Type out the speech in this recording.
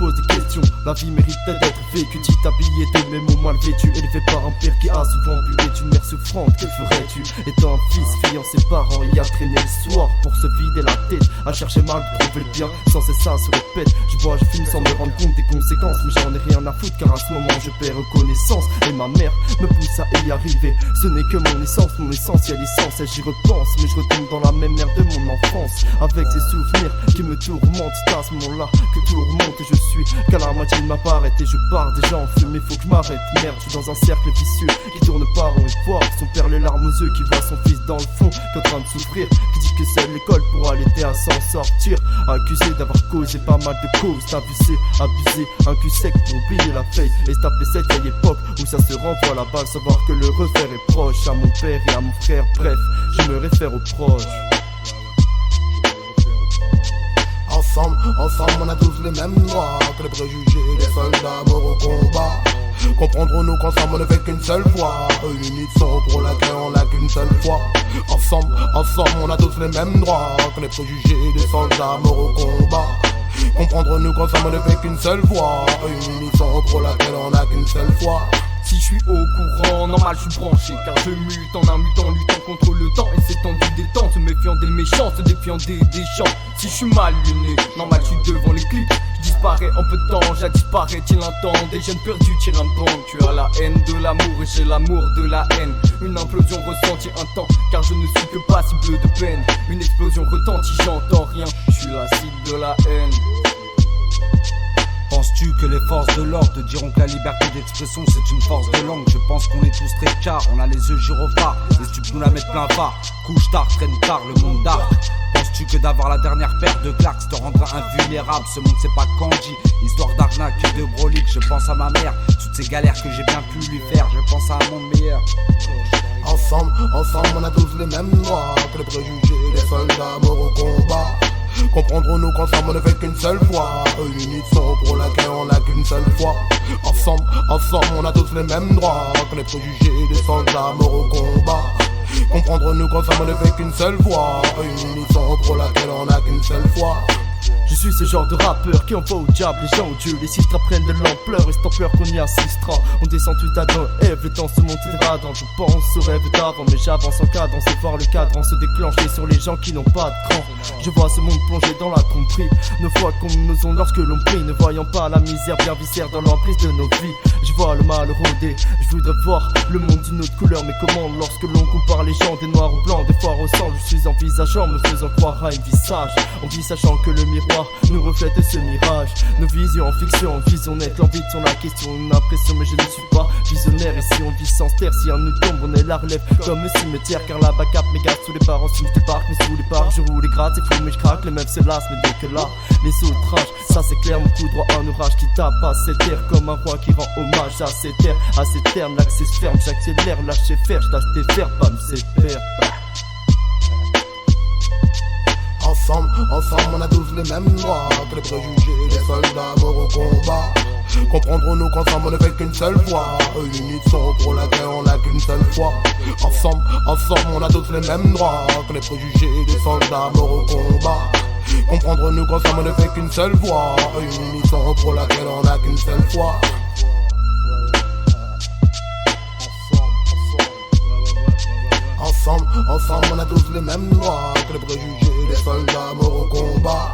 pose des questions. La vie méritait d'être vécue, dit habillé de mes mots mal vêtus, élevé par un père qui a souvent bu et d'une mère souffrante. Que ferais-tu étant un fils fuyant ses parents et à traîner le soir pour se vider la tête, à chercher mal de trouver le bien, sans cesse ça se répète. Je bois, je fume sans me rendre compte des conséquences, mais j'en ai rien à foutre car à ce moment je perds reconnaissance. Et ma mère me pousse à y arriver. Ce n'est que mon essentiel essence, et j'y repense, mais je retombe dans la même merde de mon enfance, avec ces souvenirs qui me tourmentent. C'est à ce moment-là que tout remonte et je suis qu'à la moitié de ma barrette et je pars déjà en fumée. Faut que je m'arrête, merde, je suis dans un cercle vicieux qui tourne pas rond et voir son père les larmes aux yeux, qui voit son fils dans le fond, qui est en train de souffrir, qui dit que seule l'école pourra l'aider à s'en sortir. Accusé d'avoir causé pas mal de causes, abusé, un cul sec pour oublier la feuille et se taper cette vieille époque où ça se renvoie la balle, savoir que le revers est proche. À mon père et à mon frère, bref, je me réfère aux proches. Ensemble, on a tous les mêmes droits que les préjugés des soldats morts au combat. Comprendrons-nous qu'ensemble on ne fait qu'une seule fois, une unité pour laquelle on n'a qu'une seule foi. Ensemble, on a tous les mêmes droits que les préjugés des soldats morts au combat. Comprendrons-nous qu'ensemble on ne fait qu'une seule voix, une unité pour laquelle on n'a qu'une seule foi. Si je suis au courant, normal je suis branché, car je mute en un mutant, luttant contre le temps et s'étendu des temps, se méfiant des méchants, se défiant des champs. Si je suis mal luné, normal je suis devant les clips. Je disparais en peu de temps, j'adisparais-il un temps. Des jeunes perdus tirent un bande. Tu as la haine de l'amour et j'ai l'amour de la haine. Une implosion ressentie un temps, car je ne suis que passible de peine. Une explosion retentit, j'entends rien, je suis la cible de la haine. Penses-tu que les forces de l'ordre te diront que la liberté d'expression c'est une force de langue? Je pense qu'on est tous très cars, on a les yeux gyrophares, les stupes nous la mettent plein phare. Couche tard, traîne tard, le monde d'art. Penses-tu que d'avoir la dernière paire de Clarks te rendra invulnérable? Ce monde c'est pas Kanji, histoire d'arnaque et de brolique. Je pense à ma mère, toutes ces galères que j'ai bien pu lui faire. Je pense à un monde meilleur. Ensemble, on a tous les mêmes droits que les préjugés des soldats morts au combat. Comprendrons-nous qu'ensemble on ne fait qu'une seule fois, une unité pour laquelle on n'a qu'une seule foi. Ensemble, on a tous les mêmes droits que les préjugés des soldats morts au combat. Comprendrons-nous qu'ensemble on ne fait qu'une seule voix, une unité pour laquelle on n'a qu'une seule foi. Je suis ce genre de rappeur qui envoie au diable les gens au Dieu. Les citres prennent de l'ampleur et c'est en peur qu'on y assistera. On descend tout d'Adam Ève, le temps se monte radant. Je pense au rêve d'avant mais j'avance en cadence et voir le cadran se déclencher sur les gens qui n'ont pas de cran. Je vois ce monde plonger dans la tromperie, nos fois comme nous ont lorsque l'on prie, ne voyant pas la misère bien viscère dans l'emprise de nos vies. Je vois le mal rôder, je voudrais voir le monde d'une autre couleur. Mais comment lorsque l'on compare les gens des noirs ou blancs? Des fois ressemble, je suis envisageant, me faisant croire à une vie sage, envisageant que le miroir nous reflète ce mirage. Nos visions en fiction, vision nette, l'envie sur la question, une impression mais je ne suis pas visionnaire. Et si on vit sans terre, si un nous tombe on est la relève comme un cimetière. Car là-bas cap mes gars sous les parents, si je débarque mais sous les parcs je roule les grattes, c'est fou mais je craque, les meufs se lassent. Mais dès que là, les outrages, ça c'est clair, mon coup droit un orage qui tape à cette terre comme un roi qui rend hommage à ces terres, à ces termes, l'accès se ferme, j'accélère, lâcher faire, je lâche tes verbes, pas me séparer. Ensemble, on a tous les mêmes droits que les préjugés des soldats morts au combat. Comprendrons-nous qu'ensemble on ne fait qu'une seule voix, une unité pour laquelle on n'a qu'une seule foi. Ensemble, on a tous les mêmes droits que les préjugés des soldats morts au combat. Comprendrons-nous qu'ensemble on ne fait qu'une seule voix, une unité pour laquelle on n'a qu'une seule foi. Ensemble, on a tous les mêmes droits que les préjugés des soldats morts au combat.